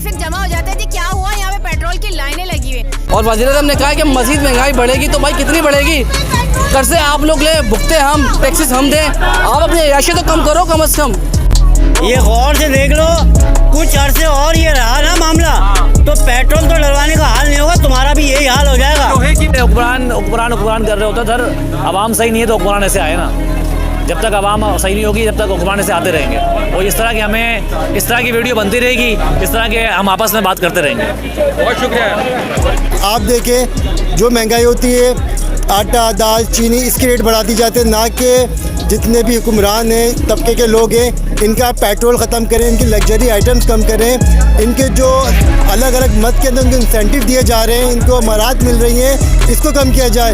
Traffic जमा हो जाता है जी। क्या हुआ यहाँ पे पेट्रोल की लाइनें लगी हुई। और वज़ीर-ए-आज़म ने कहा है कि मज़ीद महंगाई बढ़ेगी, तो भाई कितनी बढ़ेगी? कर्जे आप लोग ले, भुगते हम, टैक्सेस हम दें, आप अपनी अय्याशी तो कम करो कम से कम। ये गौर से देख लो, कुछ अरसे और ये रहा ना मामला तो पेट्रोल तो डलवाने का हाल नहीं होगा, तुम्हारा भी यही हाल हो जाएगा। हुक्मरान कर रहे होते सर, अवाम सही नहीं है तो हुक्मरान ऐसे आए ना। जब तक अवाम सही नहीं होगी, जब तक हुक्मरान ऐसे आते रहेंगे और इस तरह की हमें इस तरह की वीडियो बनती रहेगी, इस तरह के हम आपस में बात करते रहेंगे। बहुत शुक्रिया। आप देखें जो महंगाई होती है, आटा दाल चीनी इसके रेट बढ़ाती जाते हैं, ना कि जितने भी हुक्मरान हैं तबके के लोग हैं इनका पेट्रोल ख़त्म करें, इनकी लग्जरी आइटम्स कम करें, इनके जो अलग अलग मद के अंदर उनको इंसेंटिव दिए जा रहे हैं, इनको मराहत मिल रही हैं, इसको कम किया जाए।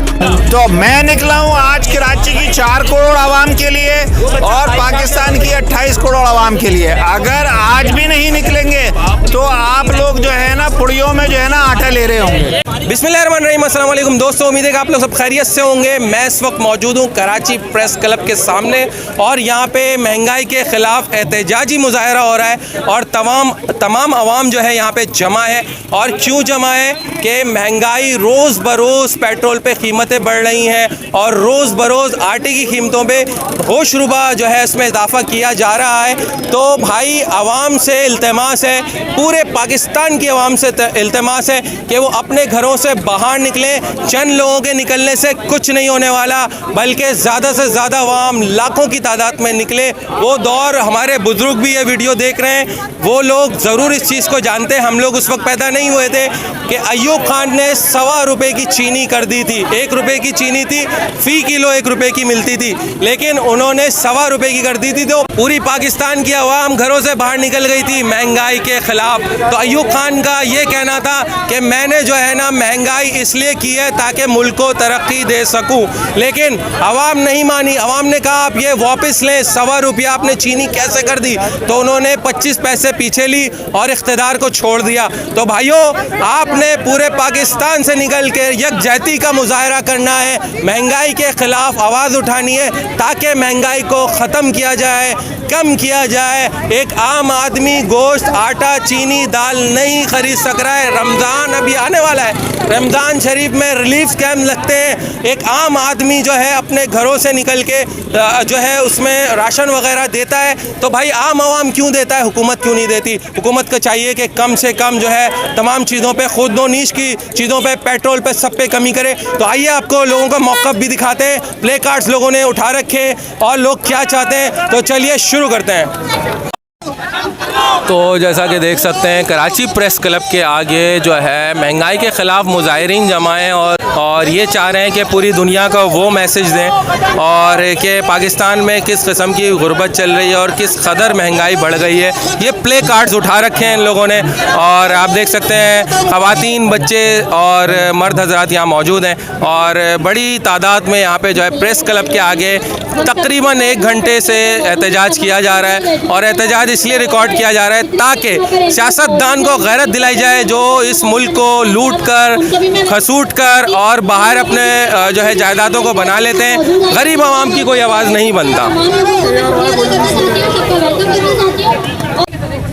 तो मैं निकला हूँ आज कराची की 4 करोड़ आवाम के लिए और पाकिस्तान की 28 करोड़ आवाम के लिए। अगर आज भी नहीं निकलेंगे तो आप लोग जो है ना पुड़ियों में जो है ना आटा ले रहे होंगे। बिस्मिल्लाहिर्रहमानिर्रहीम, अस्सलाम वालेकुम दोस्तों, उम्मीद है कि आप लोग सब खैरियत से होंगे। मैं इस वक्त मौजूद हूँ कराची प्रेस क्लब के सामने और यहाँ पे महंगाई के ख़िलाफ़ एहतजाजी मुजाहरा हो रहा है और तमाम आवाम जो है यहाँ पे जमा है। और क्यों जमा है कि महंगाई रोज़ बरोज़ पेट्रोल पे कीमतें बढ़ रही हैं और रोज़ बरोज़ आटे की कीमतों पे होशरुबा जो है इसमें इजाफा किया जा रहा है। तो भाई आवाम से इल्तिमास है, पूरे पाकिस्तान की आवाम से इल्तिमास है कि वो अपने घरों से बाहर निकलें। चंद लोगों के निकलने से कुछ नहीं होने वाला, बल्कि ज़्यादा से ज़्यादा आवाम लाखों की तादाद में निकले। वो दौर हमारे बुजुर्ग भी ये वीडियो देख रहे हैं, वो लोग ज़रूर इस चीज़ को जानते हैं। हम लोग उस वक्त पैदा नहीं हुए थे कि अयूब खान ने 1.25 रुपये की चीनी कर दी थी। 1 रुपये की चीनी थी, फ़ी किलो 1 रुपये की मिलती थी, लेकिन उन्होंने 1.25 रुपये की कर दी थी। तो पूरी पाकिस्तान की आवाम घरों से बाहर निकल गई थी महंगाई के ख़िलाफ़। तो अयूब खान का ये कहना था कि मैंने जो है ना महंगाई इसलिए की है ताकि मुल्क को तरक्की दे सकूं, लेकिन आवाम नहीं मानी। आवाम ने कहा आप ये वापस लें, 1.25 रुपया आपने चीनी कैसे कर दी? तो उन्होंने 25 पैसे पीछे ली और इख्तिदार को छोड़ दिया। तो भाइयों, आपने पूरे पाकिस्तान से निकल के यकजहती का मुजाहरा करना है, महंगाई के ख़िलाफ़ आवाज़ उठानी है ताकि महंगाई को ख़त्म किया जाए, कम किया जाए। एक आम आदमी गोश्त, आटा, चीनी, दाल नहीं ख़रीद सक रहा है। रमज़ान अभी आने वाला है, रमज़ान शरीफ में रिलीफ कैंप लगते हैं। एक आम आदमी जो है अपने घरों से निकल के जो है उसमें राशन वगैरह देता है। तो भाई आम आवाम क्यों देता है, हुकूमत क्यों नहीं देती? हुकूमत को चाहिए कि कम से कम जो है तमाम चीज़ों पे, खुद व नीश की चीज़ों पे, पेट्रोल पे, सब पे कमी करे। तो आइए आपको लोगों का मौक़िफ़ भी दिखाते हैं। प्ले कार्ड्स लोगों ने उठा रखे और लोग क्या चाहते हैं, तो चलिए शुरू करते हैं। तो जैसा कि देख सकते हैं कराची प्रेस क्लब के आगे जो है महंगाई के ख़िलाफ़ मुजाहिरीन जमा हैं और ये चाह रहे हैं कि पूरी दुनिया को वो मैसेज दें और कि पाकिस्तान में किस किस्म की गुर्बत चल रही है और किस कदर महंगाई बढ़ गई है। ये प्ले कार्ड्स उठा रखे हैं इन लोगों ने और आप देख सकते हैं ख़वातीन, बच्चे और मर्द हज़रात यहाँ मौजूद हैं और बड़ी तादाद में यहाँ पे जो है प्रेस क्लब के आगे तकरीबन 1 घंटे से एहतजाज किया जा रहा है। और एहतजाज इसलिए रिकॉर्ड किया जा रहा है ताकि सियासतदान को गैरत दिलाई जाए जो इस मुल्क को लूट कर, खसूट कर और बाहर अपने जो है जायदादों को बना लेते हैं। गरीब आवाम की कोई आवाज़ नहीं बनता।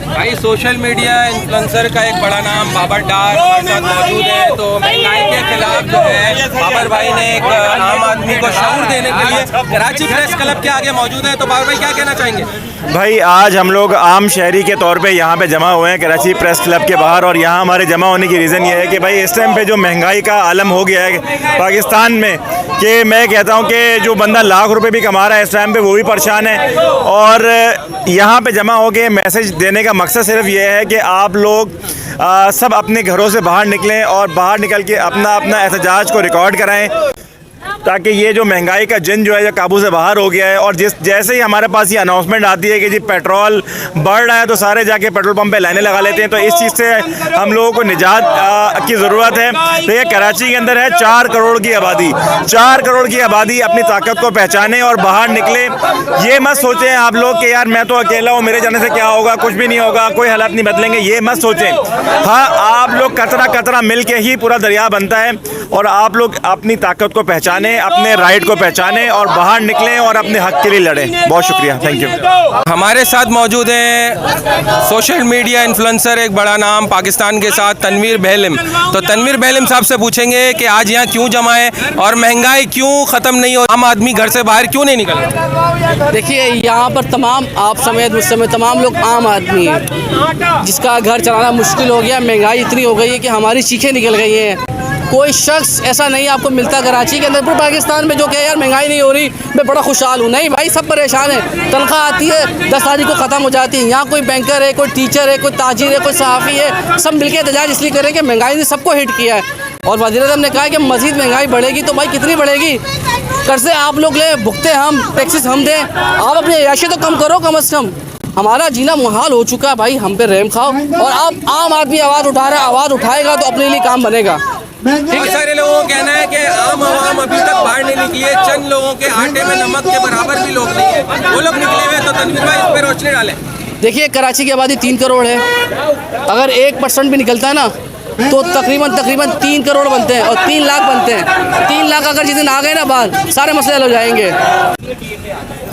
भाई सोशल मीडिया इन्फ्लुएंसर का एक बड़ा नाम बाबर डार हमारे साथ मौजूद है। तो महंगाई के खिलाफ जो है बाबर भाई ने एक आम आदमी को शऊर देने के लिए कराची प्रेस क्लब के आगे मौजूद है। तो बाबर भाई क्या कहना चाहेंगे? भाई आज हम लोग आम शहरी के तौर पे यहाँ पे जमा हुए हैं कराची प्रेस क्लब के बाहर और यहाँ हमारे जमा होने की रीज़न ये है कि भाई इस टाइम पे जो महंगाई का आलम हो गया है पाकिस्तान में, कि मैं कहता हूँ कि जो बंदा लाख रुपए भी कमा रहा है इस टाइम पे वो भी परेशान है। और यहाँ पे जमा हो के मैसेज देने का मकसद सिर्फ ये है कि आप लोग सब अपने घरों से बाहर निकलें और बाहर निकल के अपना एहतजाज को रिकॉर्ड कराएँ ताकि ये जो महंगाई का जिन जो है ये काबू से बाहर हो गया है। और जैसे ही हमारे पास ये अनाउंसमेंट आती है कि जी पेट्रोल बढ़ रहा है तो सारे जाके पेट्रोल पंप पे लाइनें लगा लेते हैं। तो इस चीज़ से हम लोगों को निजात की ज़रूरत है। तो ये कराची के अंदर है 4 करोड़ की आबादी। 4 करोड़ की आबादी अपनी ताकत को पहचाने और बाहर निकले। ये मत सोचें आप लोग कि यार मैं तो अकेला हूँ, मेरे जाने से क्या होगा, कुछ भी नहीं होगा, कोई हालात नहीं बदलेंगे, ये मत सोचें। हाँ, आप लोग कतरा कतरा मिल के ही पूरा दरिया बनता है और आप लोग अपनी ताकत को पहचानें जाने, अपने राइट को पहचाने और बाहर निकलें और अपने हक के लिए लड़ें। बहुत शुक्रिया, थैंक यू। हमारे साथ मौजूद हैं सोशल मीडिया इन्फ्लुएंसर, एक बड़ा नाम पाकिस्तान के साथ, तनवीर बेहलम। तो तनवीर बेहलम साहब से पूछेंगे कि आज यहाँ क्यों जमा है और महंगाई क्यों ख़त्म नहीं हो, आम आदमी घर से बाहर क्यों नहीं निकल रहा? देखिए, यहाँ पर तमाम आप समेत मुझ समेत तमाम लोग आम आदमी हैं जिसका घर चलाना मुश्किल हो गया। महंगाई इतनी हो गई है कि हमारी चीखें निकल गई हैं। कोई शख्स ऐसा नहीं आपको मिलता कराची के अंदर, पूरे पाकिस्तान में, जो कहे यार महंगाई नहीं हो रही, मैं बड़ा खुशहाल हूँ। नहीं भाई, सब परेशान है। तनख्वाह आती है 10 तारीख को ख़त्म हो जाती है। यहाँ कोई बैंकर है, कोई टीचर है, कोई ताजिर है, कोई सहाफ़ी है, सब मिलकर एहतजाज इसलिए करें कि महंगाई ने सबको हिट किया है। और वज़ीर-ए-आज़म ने कहा कि मज़ीद महंगाई बढ़ेगी, तो भाई कितनी बढ़ेगी? कर्ज़े आप लोग ले, भुगते हम, टैक्सेस हम दें। आप अपनी ऐशे तो कम करो कम अज़ कम। हमारा जीना मुहाल हो चुका है भाई, हम पे रहम खाओ। और आप आम आदमी आवाज़ उठा रहा है, आवाज़ उठाएगा तो अपने लिए काम बनेगा। बहुत सारे लोगों का कहना है कि आम आवाम अभी तक बाहर नहीं निकली है। चंद लोगों के आटे में नमक के बराबर भी लोग नहीं है, वो लोग निकले हुए। तो तनवीर भाई, इस पर रोशनी डालें। देखिए, कराची की आबादी 3 करोड़ है। अगर 1% भी निकलता है ना तो तकरीबन 3 करोड़ बनते हैं और 3 लाख बनते हैं। 3 लाख अगर जिस दिन आ गए ना बाहर, सारे मसले हल हो जाएंगे।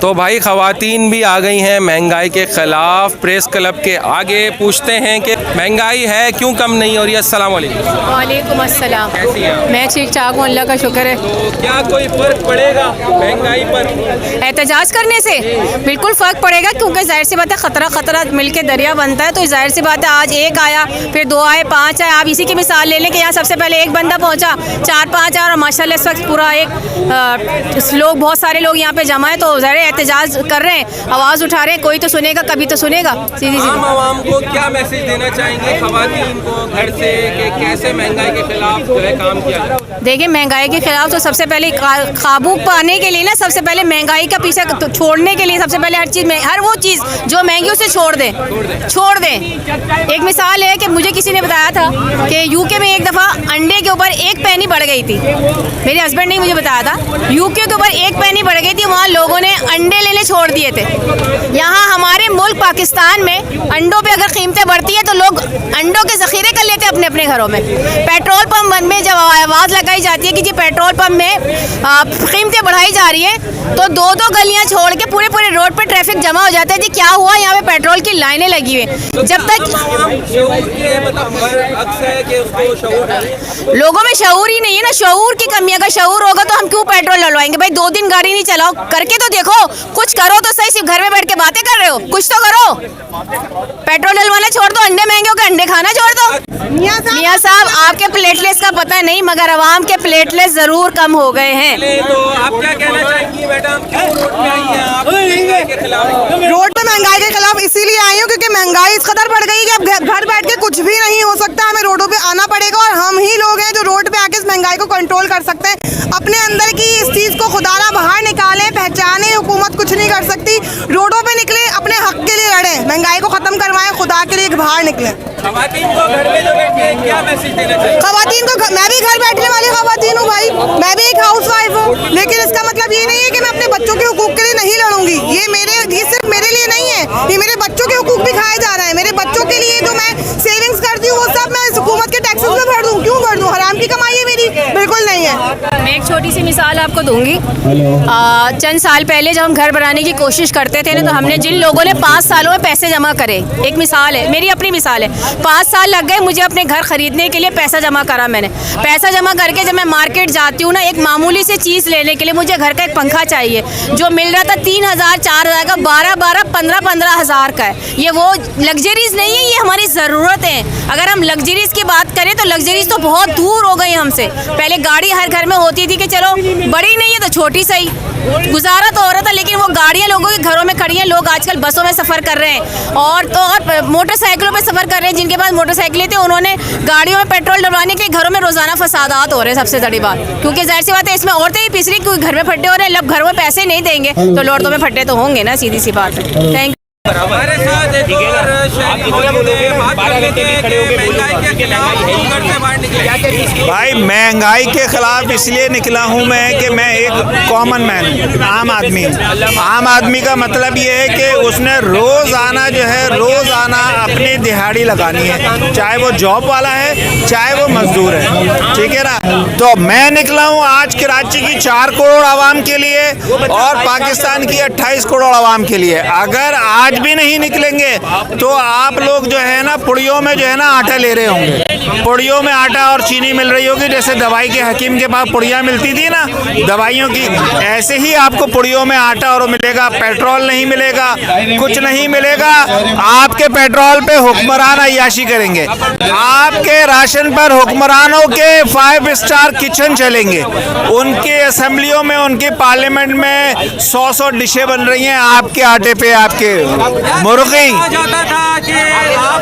तो भाई ख़वातीन भी आ गई हैं महंगाई के ख़िलाफ़ प्रेस क्लब के आगे। पूछते हैं कि महंगाई है क्यों कम नहीं हो रही है। अस्सलाम वालेकुम। वालेकुम अस्सलाम। कैसी हैं आप? मैं ठीक ठाक हूँ, अल्लाह का शुक्र है। तो क्या कोई फ़र्क पड़ेगा महंगाई पर? एहतजाज करने से बिल्कुल फ़र्क पड़ेगा, क्योंकि जाहिर सी बात है खतरा मिल के दरिया बनता है। तो जाहिर सी बात है आज 1 आया, फिर 2 आए, 5 आए। आप इसी की मिसाल ले लें कि यहाँ सबसे पहले एक बंदा पहुँचा, 4-5 आए और माशाल्लाह इस वक्त पूरा लोग, बहुत सारे लोग यहाँ पे जमा है। तो ज़ाहिर एहतजाज कर रहे हैं, आवाज़ उठा रहे हैं। कोई तो सुनेगा, कभी तो सुनेगा। सीधी आम आवाम को क्या मैसेज देना चाहेंगे ख़वातीन को घर से, कि कैसे महंगाई के खिलाफ जो है काम किया जाए? देखिए, महंगाई के खिलाफ तो सबसे पहले काबू पाने के लिए ना, सबसे पहले महंगाई का पीछे छोड़ने के लिए सबसे पहले हर वो चीज़ जो महंगी उसे छोड़ दें। एक मिसाल है कि मुझे किसी ने बताया था कि यूके में एक दफ़ा अंडे के ऊपर 1 पैनी बढ़ गई थी। मेरे हस्बैंड ने मुझे बताया था, यूके के ऊपर 1 पैनी बढ़ गई थी, वहाँ लोगों ने अंडे लेने छोड़ दिए थे। यहाँ हमारे मुल्क पाकिस्तान में अंडों पे अगर कीमतें बढ़ती है तो लोग अंडों के ज़ख़ीरे कर लेते हैं अपने अपने घरों में। पेट्रोल पंप में जब आवाज़ लगाई जाती है कि जी पेट्रोल पंप में कीमतें बढ़ाई जा रही है, तो 2-2 गलियाँ छोड़ के पूरे रोड पे ट्रैफिक जमा हो जाता है। जी क्या हुआ, यहाँ पे पेट्रोल की लाइनें लगी हुई हैं। जब तक लोगों में शऊर ही नहीं है ना, शऊर की कमी। अगर शऊर होगा तो हम क्यों पेट्रोल डलवाएंगे? भाई 2 दिन गाड़ी नहीं चलाओ, करके तो देखो, कुछ करो तो सही। सिर्फ घर में बैठ के बातें कर रहे हो, कुछ तो करो। पेट्रोल डलवाना छोड़ दो, अंडे महंगे हो गए, अंडे खाना छोड़ दो। मियाँ साहब, आपके प्लेटलेट्स का पता नहीं, मगर आवाम के प्लेटलेट्स जरूर कम हो गए हैं। तो आप क्या कहना चाहेंगी मैडम, क्यों रोड पे आई हैं आप महंगाई के खिलाफ? रोड पे महंगाई के खिलाफ इसीलिए आई हूँ क्योंकि महंगाई इस कदर बढ़ गई है कि अब घर बैठ के कुछ भी नहीं हो सकता। हमें रोडों पे आना पड़ेगा और हम ही लोग हैं जो रोड पे आके इस महंगाई को कंट्रोल कर सकते हैं। अपने अंदर की इस चीज़ को खुदारा बाहर निकालें, पहचाने। हुकूमत कुछ नहीं कर सकती। रोडों पे निकले, अपने हक के लिए लड़ें, महंगाई को ख़त्म करवाएं, खुदा के लिए बाहर निकलें। ख़वातीन को घर में जो बैठे हैं क्या मैसेज देना चाहिए? ख़वातीन को, मैं भी घर बैठने वाली ख़वातीन हूँ भाई, मैं भी एक हाउस वाइफ हूँ, लेकिन इसका मतलब ये नहीं है कि मैं अपने बच्चों के हुकूक के लिए नहीं लड़ूंगी। ये सिर्फ मेरे लिए नहीं है, ये मेरे बच्चों के हुकूक भी खाए जा रहे हैं। मेरे बच्चों के लिए जो मैं सेविंग्स करती हूँ वो सब मैं हुकूमत के टैक्सेस में भर दूँ। क्यों भर दूँ? हराम की कमाई है मेरी? बिल्कुल नहीं है। मैं एक छोटी सी मिसाल आपको दूंगी। चंद साल पहले जब हम घर बनाने की कोशिश करते थे ना, तो हमने जिन लोगों ने 5 सालों में पैसे जमा करे, एक मिसाल है, मेरी अपनी मिसाल है, 5 साल लग गए मुझे अपने घर खरीदने के लिए। पैसा जमा करा मैंने, पैसा जमा करके जब मैं मार्केट जाती हूँ ना, एक मामूली सी चीज़ लेने के लिए मुझे घर का एक पंखा चाहिए जो मिल रहा था 3,000 4,000 का, 12,000 15,000 का है। ये वो लग्जरीज नहीं है, ये हमारी ज़रूरत है। अगर हम लग्जरीज की बात करें तो लग्जरीज तो बहुत दूर हो गई हमसे। पहले गाड़ी हर घर में होती थी कि चलो बड़ी नहीं है तो छोटी सही, गुजारा तो हो रहा था। लेकिन वो गाड़ियाँ लोगों के घरों में खड़ी हैं। लोग आजकल बसों में सफ़र कर रहे हैं और मोटरसाइकिलों पे सफ़र कर रहे हैं। जिनके पास मोटरसाइकिलें थी उन्होंने गाड़ियों में पेट्रोल डलवाने के लिए घरों में रोज़ाना फसादात हो रहे हैं। सबसे बड़ी बात, क्योंकि जाहिर सी बात है इसमें औरतें ही पिस रही, क्योंकि घर में फट्टे हो रहे हैं। घर में पैसे नहीं देंगे तो लौटों में फट्टे तो होंगे ना, सीधी सी बात है। Thank you. हमारे साथ एक और मौजूद हैं, बात कर लेते हैं कि महंगाई के खिलाफ क्यों घर से बाहर निकले। भाई महंगाई के खिलाफ इसलिए निकला हूँ मैं कि मैं एक कॉमन मैन हूँ, आम आदमी हूँ। आम आदमी का मतलब ये है कि उसने रोज़ाना जो है रोज़ाना अपनी दिहाड़ी लगानी है, चाहे वो जॉब वाला है चाहे वो मजदूर है, ठीक है ना। तो मैं निकला हूँ आज कराची की 4 करोड़ आवाम के लिए और पाकिस्तान की 28 करोड़ आवाम के लिए। अगर आज भी नहीं निकलेंगे तो आप लोग जो है ना पुड़ियों में जो है ना आटा ले रहे होंगे, पुड़ियों में आटा और चीनी मिल रही होगी, जैसे दवाई के हकीम के पास पुड़ियाँ मिलती थी ना दवाइयों की, ऐसे ही आपको पुड़ियों में आटा और मिलेगा। पेट्रोल नहीं मिलेगा, कुछ नहीं मिलेगा। आपके पेट्रोल पे हुक्मरान अय्याशी करेंगे, आपके राशन पर हुक्मरानों के 5 स्टार किचन चलेंगे, उनकी असेंबलियों में उनकी पार्लियामेंट में 100 डिशें बन रही हैं आपके आटे पे, आपके मुर्गी। कहा जाता था कि आप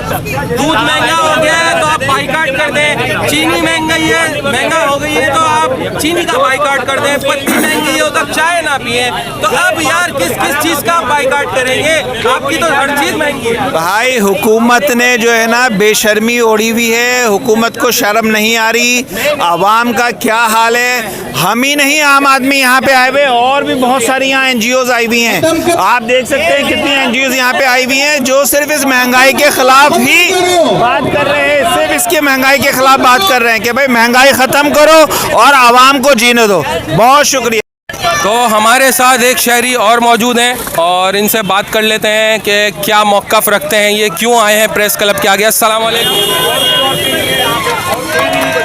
दूध महंगा हो गया है तो आप बाइकाट कर दें, चीनी महंगा हो गई है तो आप चीनी का बाइकाट कर दें, पत्ती महंगी हो तो चाय ना पिए। तो अब यार किस चीज का बाइकाट करेंगे? आपकी तो हर चीज महंगी है। भाई हुकूमत ने जो है ना बेशर्मी ओढ़ी हुई है, हुकूमत को शर्म नहीं आ रही। आवाम का क्या हाल है, हम ही नहीं आम आदमी यहाँ पे आए हुए, और भी बहुत सारी यहाँ NGOs आई हुई हैं। आप देख सकते हैं कितनी NGOs यहाँ पे आई हुई हैं जो सिर्फ इस महंगाई के खिलाफ ही बात कर रहे हैं, सिर्फ इसके महंगाई के खिलाफ बात कर रहे हैं कि भाई महंगाई ख़त्म करो और आवाम को जीने दो। बहुत शुक्रिया। तो हमारे साथ एक शहरी और मौजूद हैं और इनसे बात कर लेते हैं कि क्या मौक़िफ़ रखते हैं, ये क्यों आए हैं प्रेस क्लब के आगे। अस्सलाम वालेकुम।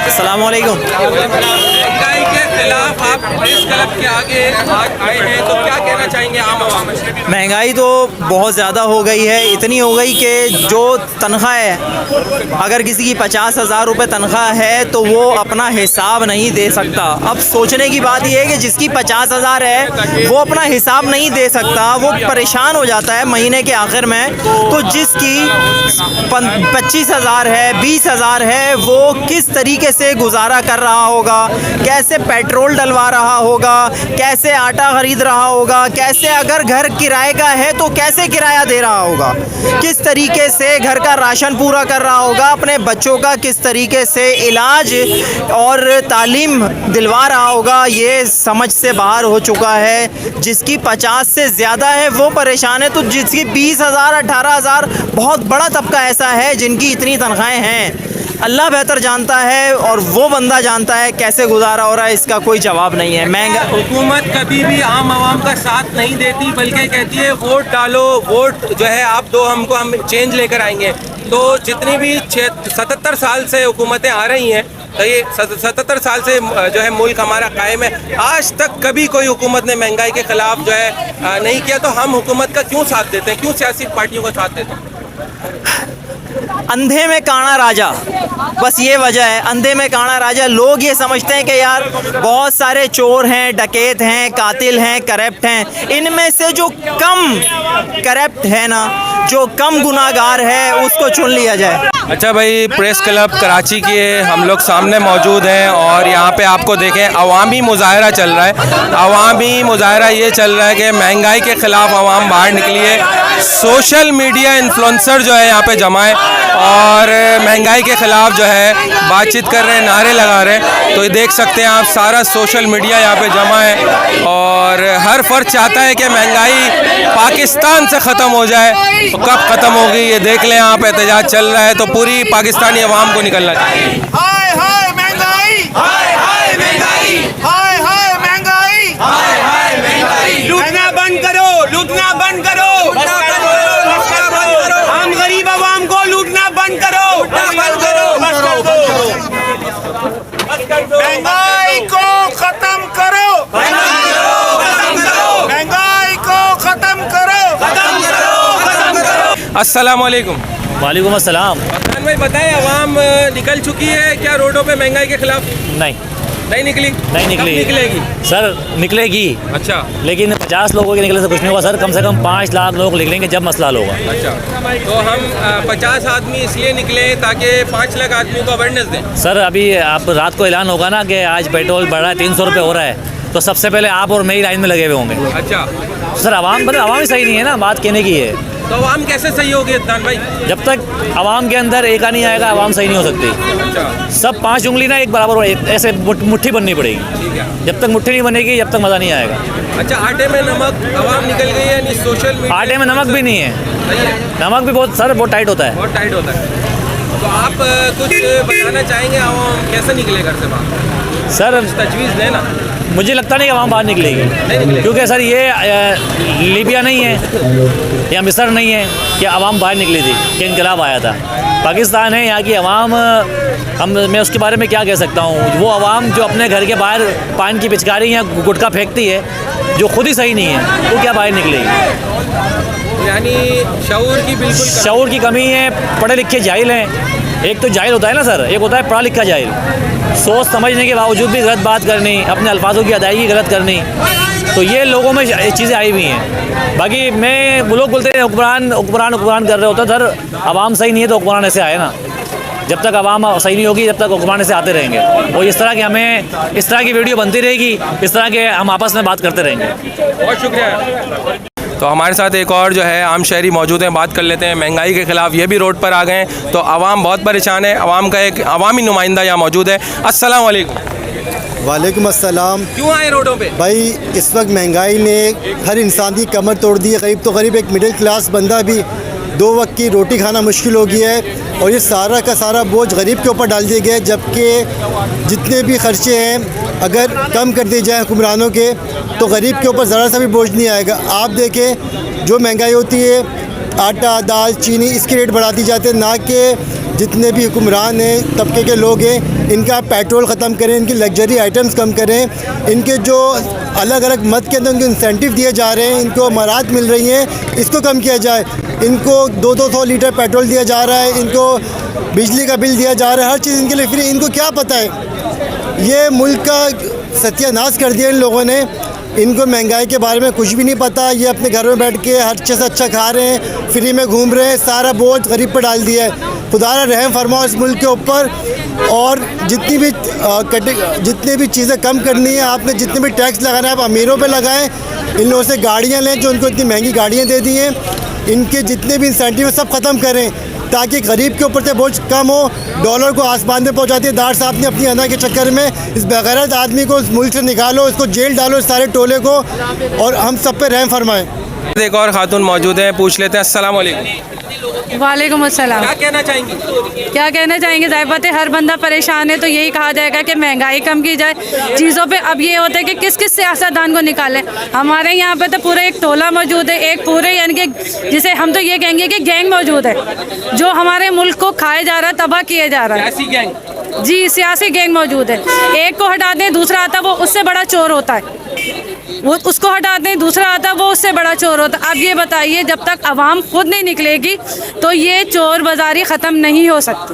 अस्सलाम वालेकुम। महंगाई के खिलाफ आप प्रेस क्लब के आगे आज आए हैं तो क्या कहना चाहेंगे आम आवाम से? महंगाई तो बहुत ज़्यादा हो गई है, इतनी हो गई कि जो तनख्वाह है, अगर किसी की 50,000 रुपये तनख्वाह है तो वो अपना हिसाब नहीं दे सकता। अब सोचने की बात यह है कि जिसकी 50,000 है वो अपना हिसाब नहीं दे सकता, वो परेशान हो जाता है महीने के आखिर में। तो जिसकी 25,000 है, 20,000 है, वो किस तरीके से गुजारा कर रहा होगा, कैसे पेट्रोल डलवा रहा होगा, कैसे आटा ख़रीद रहा होगा, कैसे अगर घर किराए का है तो कैसे किराया दे रहा होगा, किस तरीके से घर का राशन पूरा कर रहा होगा, अपने बच्चों का किस तरीके से इलाज और तालीम दिलवा रहा होगा, ये समझ से बाहर हो चुका है। जिसकी 50 से ज़्यादा है वो परेशान है, तो जिसकी 20,000 18,000 बहुत बड़ा तबका ऐसा है जिनकी इतनी तनख्वाहें हैं। अल्लाह बेहतर जानता है और वो बंदा जानता है कैसे गुजारा हो रहा है, इसका कोई जवाब नहीं है। महंगा हुकूमत कभी भी आम आवाम का साथ नहीं देती, बल्कि कहती है वोट डालो, वोट जो है आप दो हमको, हम चेंज लेकर आएंगे। तो जितनी भी 77 साल से हुकूमतें आ रही हैं, तो ये 77 साल से जो है मुल्क हमारा कायम है, आज तक कभी कोई हुकूमत ने महंगाई के ख़िलाफ़ जो है नहीं किया। तो हम हुकूमत का क्यों साथ देते हैं, क्यों सियासी पार्टियों का साथ देते हैं? अंधे में काना राजा, बस ये वजह है। अंधे में काना राजा, लोग ये समझते हैं कि यार बहुत सारे चोर हैं, डकैत हैं, कातिल हैं, करप्ट हैं, इनमें से जो कम करप्ट है ना, जो कम गुनाहगार है उसको चुन लिया जाए। अच्छा भाई, प्रेस क्लब कराची के हम लोग सामने मौजूद हैं और यहाँ पे आपको देखें अवामी मुजाहरा चल रहा है। अवामी मुजाहरा ये चल रहा है कि महंगाई के ख़िलाफ़ अवाम बाहर निकली है। सोशल मीडिया इन्फ्लुएंसर जो है यहाँ पे जमा है और महंगाई के ख़िलाफ़ जो है बातचीत कर रहे हैं, नारे लगा रहे हैं। तो ये देख सकते हैं आप, सारा सोशल मीडिया यहाँ पे जमा है और हर फर्द चाहता है कि महंगाई पाकिस्तान से ख़त्म हो जाए। तो कब ख़त्म होगी ये देख लें आप, एहतजाज चल रहा है तो पूरी पाकिस्तानी अवाम को निकलना चाहिए। हाय हाय महंगाई, हाय हाय महंगाई, हाय हाय महंगाई, हाय हाय महंगाई। लूटना बंद करो, लूटना बंद करो, हम गरीब अवाम को लूटना बंद करो, महंगाई को खत्म करो, महंगाई को खत्म करो, अस्सलाम वालेकुम। वालेकुम अस्सलाम। भाई बताएं, अवाम निकल चुकी है क्या रोडों पे महंगाई के खिलाफ? नहीं निकली। नहीं निकली। कब निकलेगी सर? निकलेगी। अच्छा, लेकिन 50 लोगों के निकलने से कुछ नहीं होगा सर, कम से कम 5 लाख लोग निकलेंगे जब मसला हल होगा। अच्छा, तो हम 50 आदमी इसलिए निकले ताकि 5 लाख आदमियों को अवेयरनेस दें। सर अभी आप रात को ऐलान होगा ना कि आज पेट्रोल बढ़ रहा है, 300 रुपये हो रहा है, तो सबसे पहले आप और मैं ही लाइन में लगे हुए होंगे। अच्छा सर, आवाम ही सही नहीं है ना, बात कहने की है। तो आवाम कैसे सही होगी अदनान भाई? जब तक आवाम के अंदर एका नहीं आएगा आवाम सही नहीं हो सकती। सब 5 उंगली ना एक बराबर ऐसे मुट्ठी बननी पड़ेगी। जब तक मुट्ठी नहीं बनेगी जब तक मज़ा नहीं आएगा। अच्छा, आटे में नमक आवाम निकल गई है, नहीं सोशल मीडिया आटे में नमक भी नहीं है, नमक भी बहुत टाइट होता है। बहुत टाइट होता है। तो आप कुछ बताना चाहेंगे आवाम कैसे निकले घर से बाहर? सर तजवीज़ देना। मुझे लगता नहीं कि आवाम बाहर निकलेगी, क्योंकि सर ये लीबिया नहीं है या मिस्र नहीं है कि आवाम बाहर निकली थी कि इनकलाब आया था। पाकिस्तान है, यहाँ की आवाम मैं उसके बारे में क्या कह सकता हूँ। वो आवाम जो अपने घर के बाहर पान की पिचकारी या गुटखा फेंकती है, जो खुद ही सही नहीं है, वो क्या बाहर निकलेगी? यानी शऊर की बिल्कुल शऊर की कमी है। पढ़े लिखे जाहिल हैं। एक तो जाहिल होता है ना सर, एक होता है पढ़ा लिखा जाहिल। सोच समझने के बावजूद भी गलत बात करनी, अपने अल्फाजों की अदायगी गलत करनी, तो ये लोगों में चीज़ें आई हुई हैं। बाकी मैं लोग बोलते हैं हुक्मरान कर रहे होते, सर आवाम सही नहीं है तो हुक्मरान ऐसे आए ना। जब तक आवाम सही नहीं होगी जब तक हुक्मरान ऐसे आते रहेंगे, और इस तरह की वीडियो बनती रहेगी, इस तरह के हम आपस में बात करते रहेंगे। बहुत शुक्रिया। तो हमारे साथ एक और जो है आम शहरी मौजूद हैं, बात कर लेते हैं। महंगाई के ख़िलाफ़ ये भी रोड पर आ गए हैं, तो आवाम बहुत परेशान है। आवाम का एक अवामी नुमाइंदा यहाँ मौजूद है। अस्सलाम वालेकुम। वालेकुम अस्सलाम। क्यों आए रोडों पे? भाई इस वक्त महंगाई ने हर इंसान की कमर तोड़ दी है। करीब तो करीब एक मिडिल क्लास बंदा भी 2 वक्त की रोटी खाना मुश्किल हो गया है, और ये सारा का सारा बोझ गरीब के ऊपर डाल दिए गए। जबकि जितने भी खर्चे हैं अगर कम कर दिए जाए हुक्मरानों के, तो गरीब के ऊपर ज़रा सा भी बोझ नहीं आएगा। आप देखें जो महंगाई होती है, आटा दाल चीनी इसके रेट बढ़ाती जाते हैं, ना कि जितने भी हुक्मरान हैं तबके के लोग हैं इनका पेट्रोल ख़त्म करें, इनकी लग्जरी आइटम्स कम करें, इनके जो अलग अलग मद के अंदर उनको इंसेंटिव दिए जा रहे हैं, इनको मराहत मिल रही हैं, इसको कम किया जाए। इनको 200 लीटर पेट्रोल दिया जा रहा है, इनको बिजली का बिल दिया जा रहा है, हर चीज़ इनके लिए फ्री। इनको क्या पता है? ये मुल्क का सत्यानाश कर दिया इन लोगों ने। इनको महंगाई के बारे में कुछ भी नहीं पता। ये अपने घर में बैठ के हर चीज़ अच्छा खा रहे हैं, फ्री में घूम रहे हैं, सारा बोझ गरीब पर डाल दिया है। खुदारा रहम फरमाओ इस मुल्क के ऊपर। और जितनी भी चीज़ें कम करनी है, आपने जितने भी टैक्स लगाना है आप अमीरों पे लगाएं। इन लोगों से गाड़ियाँ लें जो उनको इतनी महंगी गाड़ियाँ दे दी हैं, इनके जितने भी इंसेंटिव सब ख़त्म करें ताकि गरीब के ऊपर से बोझ कम हो। डॉलर को आसमान में पहुंचाती है दार साहब ने अपनी अना के चक्कर में। इस बेगैरत आदमी को इस मुल्क से निकालो, इसको जेल डालो, इस सारे टोले को, और हम सब पे रहम फरमाएं। एक और खातून मौजूद हैं, पूछ लेते हैं। अस्सलाम वालेकुम। वालेकुम अस्सलाम। क्या कहना चाहेंगी? क्या कहना चाहेंगे? ज़ाहिर बात है हर बंदा परेशान है, तो यही कहा जाएगा कि महंगाई कम की जाए चीज़ों पे। अब ये होता है कि किस किस सियासतदान को निकालें। हमारे यहाँ पे तो पूरा एक टोला मौजूद है, एक पूरे यानी कि जिसे हम तो ये कहेंगे कि गैंग मौजूद है जो हमारे मुल्क को खाए जा रहा है, तबाह किए जा रहा है। ऐसी गैंग? जी, सियासी गैंग मौजूद है। एक को हटा दें दूसरा आता, वो उससे बड़ा चोर होता है। वो उसको हटा दें दूसरा आता, वो उससे बड़ा चोर होता। अब ये बताइए, जब तक आवाम खुद नहीं निकलेगी तो ये चोर बाजारी ख़त्म नहीं हो सकती।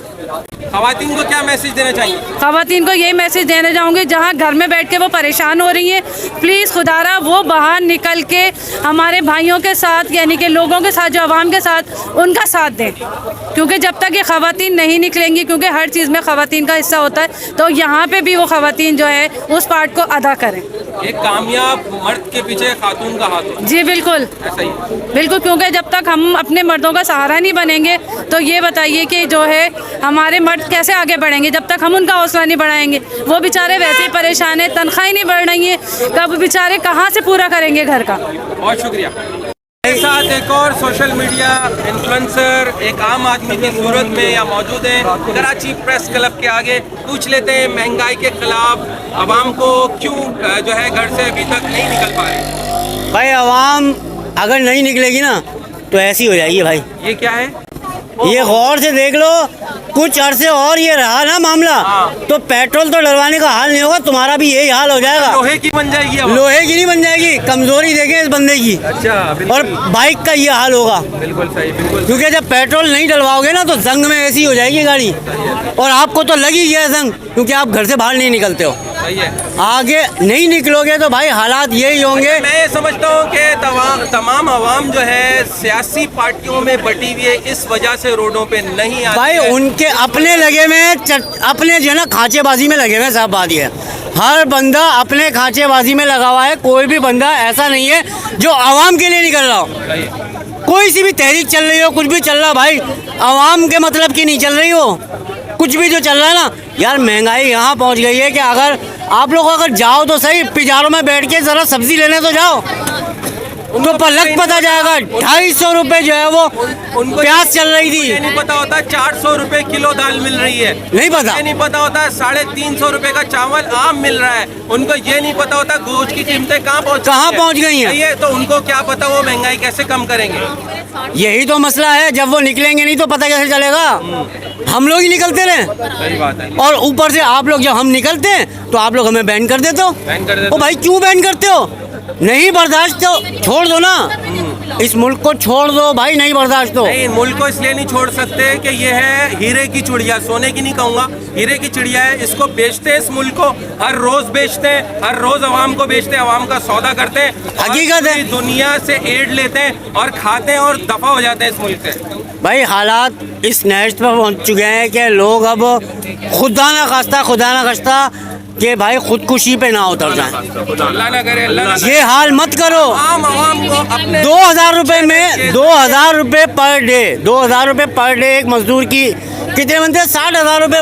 ख़वातीन को क्या मैसेज देना चाहिए? ख़वातीन को यही मैसेज देना चाहूँगी, जहाँ घर में बैठ के वो परेशान हो रही हैं, प्लीज़ खुदारा वो बाहर निकल के हमारे भाइयों के साथ यानी कि लोगों के साथ, जो आवाम के साथ, उनका साथ दें। क्योंकि जब तक ये ख़वातीन नहीं निकलेंगी, क्योंकि हर चीज़ में ख़वातीन का हिस्सा होता है, तो यहाँ पे भी वो ख़वातीन जो है उस पार्ट को अदा करें। एक कामयाब मर्द के पीछे खातून का हाथ है। जी बिल्कुल, ऐसा ही। बिल्कुल, क्योंकि जब तक हम अपने मर्दों का सहारा नहीं बनेंगे तो ये बताइए कि जो है हमारे मर्द कैसे आगे बढ़ेंगे जब तक हम उनका हौसला नहीं बढ़ाएंगे। वो बेचारे वैसे ही परेशान हैं, तनख्वाहें नहीं बढ़ रही हैं, कब बेचारे कहाँ से पूरा करेंगे घर का। बहुत शुक्रिया। मेरे साथ एक और सोशल मीडिया इन्फ्लुएंसर एक आम आदमी की सूरत में या मौजूद है कराची प्रेस क्लब के आगे। पूछ लेते हैं महंगाई के खिलाफ आवाम को क्यों जो है घर से अभी तक नहीं निकल पा रही? भाई आवाम अगर नहीं निकलेगी ना तो ऐसी हो जाएगी भाई। ये क्या है? ये गौर से देख लो, कुछ अरसे और ये रहा ना मामला तो पेट्रोल तो डलवाने का हाल नहीं होगा, तुम्हारा भी यही हाल हो जाएगा। लोहे की बन जाएगी अब। लोहे की नहीं बन जाएगी, कमजोरी देखें इस बंदे की। अच्छा, और बाइक का ये हाल होगा। बिल्कुल सही, बिल्कुल। क्योंकि जब पेट्रोल नहीं डलवाओगे ना तो जंग में ऐसी हो जाएगी गाड़ी, और आपको तो लग ही गया जंग, क्योंकि आप घर से बाहर नहीं निकलते हो। सही है। आगे नहीं निकलोगे तो भाई हालात यही होंगे। मैं ये समझता हूँ कि तमाम आवाम जो है सियासी पार्टियों में बटी हुई है, इस वजह से रोडों पे नहीं आती भाई है। उनके अपने लगे में अपने जो है ना खांचेबाजी में लगे हुए, साहब बात ये है हर बंदा अपने खांचेबाजी में लगा हुआ है। कोई भी बंदा ऐसा नहीं है जो आवाम के लिए निकल रहा हो। कोई सी भी तहरीक चल रही हो, कुछ भी चल रहा भाई, आवाम के मतलब की नहीं चल रही हो। कुछ भी जो चल रहा है ना यार, महंगाई यहाँ पहुँच गई है कि अगर आप लोग अगर जाओ तो सही, पिजारों में बैठ के ज़रा सब्जी लेने तो जाओ, उनको पलक पता जाएगा। 250 रुपए जो है वो प्याज चल रही थी, ये नहीं पता होता 400 रुपए किलो दाल मिल रही है, नहीं पता। ये नहीं पता होता 350 रुपए का चावल आम मिल रहा है, उनको ये नहीं पता होता गोश्त की कीमतें कहाँ पहुँच गई हैं। ये तो उनको क्या पता वो महंगाई कैसे कम करेंगे। यही तो मसला है, जब वो निकलेंगे नहीं तो पता कैसे चलेगा। हम लोग ही निकलते रहे, सही बात है। और ऊपर से आप लोग जब हम निकलते हैं तो आप लोग हमें बैन कर देते हो। बैन कर देते ओ भाई क्यों बैन करते हो? नहीं बर्दाश्त तो छोड़ दो ना, इस मुल्क को छोड़ दो भाई, नहीं बर्दाश्त तो। नहीं, मुल्क को इसलिए नहीं छोड़ सकते कि ये है हीरे की चिड़िया, सोने की नहीं कहूँगा, हीरे की चिड़िया है। इसको बेचते हैं, इस मुल्क को हर रोज बेचते हैं, हर रोज आवाम को बेचते हैं, आवाम का सौदा करते हैं, हकीकत है। दुनिया से एड लेते हैं और खाते हैं और दफा हो जाते हैं इस मुल्क से। भाई हालात इस नहज पर पहुंच चुके हैं कि लोग अब खुदा ना खास्ता कि भाई खुदकुशी पे ना उतर जाए। अल्लाह ना करे, अल्लाह ना करे। ये हाल मत करो। आवाम को अपने 2000 रुपए में 2000 रुपए पर डे, 2000 रुपए पर डे एक मजदूर की कितने बनते हैं? 60,000 रुपए।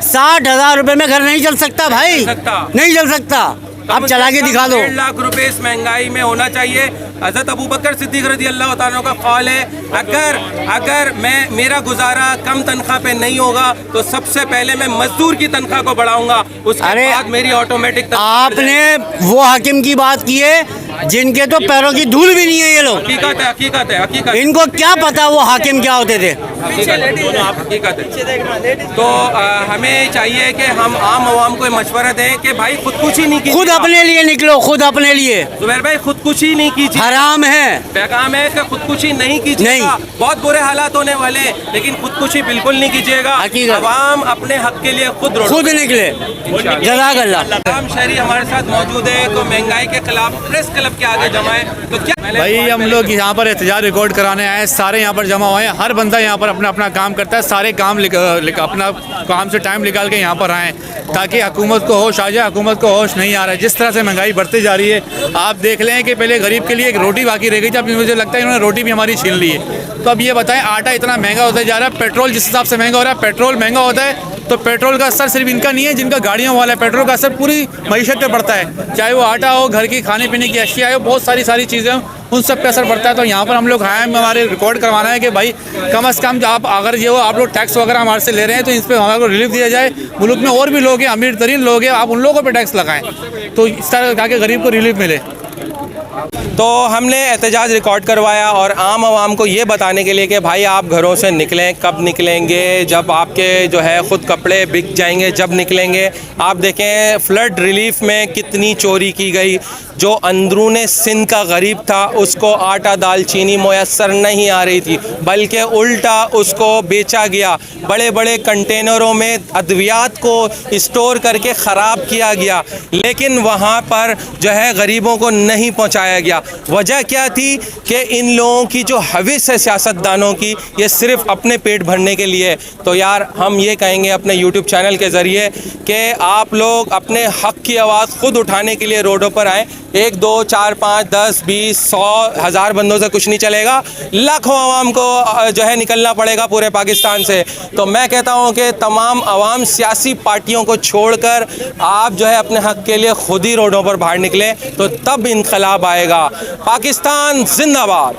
60,000 रुपए में घर नहीं चल सकता भाई, नहीं चल सकता। आप चला के दिखा दो। 1.5 लाख रुपए इस महंगाई में होना चाहिए। हज़रत अबू बकर सिद्दीक़ रज़ी अल्लाह तआला का कौल है, अगर मेरा गुजारा कम तनख्वाह पे नहीं होगा तो सबसे पहले मैं मजदूर की तनख्वाह को बढ़ाऊंगा, उसके बाद मेरी ऑटोमेटिक। आपने वो हाकिम की बात की है जिनके तो पैरों की धूल भी नहीं है ये लोग। हकीकत है। इनको क्या पता वो हाकिम क्या होते थे। हकीकत है। तो हमें चाहिए कि हम आम आवाम को मशवरा दें कि भाई खुदकुशी नहीं कीजिए, खुद अपने लिए निकलो, खुद अपने लिए। जुबैर भाई खुदकुशी नहीं कीजिए, हराम है, पैगाम है कि खुदकुशी नहीं कीजिएगा। बहुत बुरे हालात होने वाले, लेकिन खुदकुशी बिल्कुल नहीं कीजिएगा। आवाम अपने हक के लिए खुद निकले। जज़ाकल्लाह। तमाम शहरी हमारे साथ मौजूद है, तो महंगाई के खिलाफ प्रेस क्लब के आगे जमा है। तो क्या भाई हम लोग यहाँ पर एहतजाज रिकॉर्ड कराने आए हैं, सारे यहाँ पर जमा हुए हैं। हर बंदा यहाँ पर अपना अपना काम करता है, सारे काम अपना काम से टाइम निकाल के यहाँ पर आए ताकि हुकूमत को होश आ जाए। हुकूमत को होश नहीं आ रहा है, जिस तरह से महंगाई बढ़ती जा रही है। आप देख लें कि पहले गरीब के लिए एक रोटी बाकी रह गई थी, अब मुझे लगता है इन्होंने रोटी भी हमारी छीन ली है। तो अब ये बताएं, आटा इतना महंगा होता जा रहा है, पेट्रोल जिस हिसाब से महंगा हो रहा है, पेट्रोल महंगा होता है तो पेट्रोल का असर सिर्फ इनका नहीं है, जिनका गाड़ियों वाला है, पेट्रोल का असर पूरी मईशत पे पड़ता है। चाहे वो आटा हो, घर की खाने पीने की अशिया हो, बहुत सारी चीज़ें उन सब पे असर पड़ता है। तो यहाँ पर हम लोग आए हैं, हमारे रिकॉर्ड करवाना है कि भाई कम से कम आप अगर ये हो आप लोग टैक्स वगैरह हमारे से ले रहे हैं तो इस पर हमारे को रिलीफ दिया जाए। मुल्क में और भी लोग हैं, अमीर तरीन लोग हैं, आप उन लोगों पर टैक्स लगाएं तो इस तरह ताकि गरीब को रिलीफ मिले। तो हमने एहतजाज रिकॉर्ड करवाया और आम आवाम को ये बताने के लिए कि भाई आप घरों से निकलें, कब निकलेंगे, जब आपके जो है ख़ुद कपड़े बिक जाएंगे जब निकलेंगे। आप देखें फ्लड रिलीफ में कितनी चोरी की गई। जो अंदरून सिंध का गरीब था उसको आटा दाल चीनी मुयस्सर नहीं आ रही थी, बल्कि उल्टा उसको बेचा गया। बड़े बड़े कंटेनरों में अद्वियात को स्टोर करके ख़राब किया गया, लेकिन वहाँ पर जो है गरीबों को नहीं पहुँचाया गया। वजह क्या थी कि इन लोगों की जो हविस है सियासतदानों की, ये सिर्फ अपने पेट भरने के लिए। तो यार हम ये कहेंगे अपने YouTube चैनल के ज़रिए कि आप लोग अपने हक़ की आवाज़ ख़ुद उठाने के लिए रोडों पर आएँ। 1, 2, 4, 5, 10, 20, 100, 1000 बंदों से कुछ नहीं चलेगा, लाखों आवाम को जो है निकलना पड़ेगा पूरे पाकिस्तान से। तो मैं कहता हूँ कि तमाम आवाम सियासी पार्टियों को छोड़कर आप जो है अपने हक़ के लिए ख़ुद ही रोडों पर बाहर निकलें, तो तब इनकलाब आएगा। पाकिस्तान जिंदाबाद।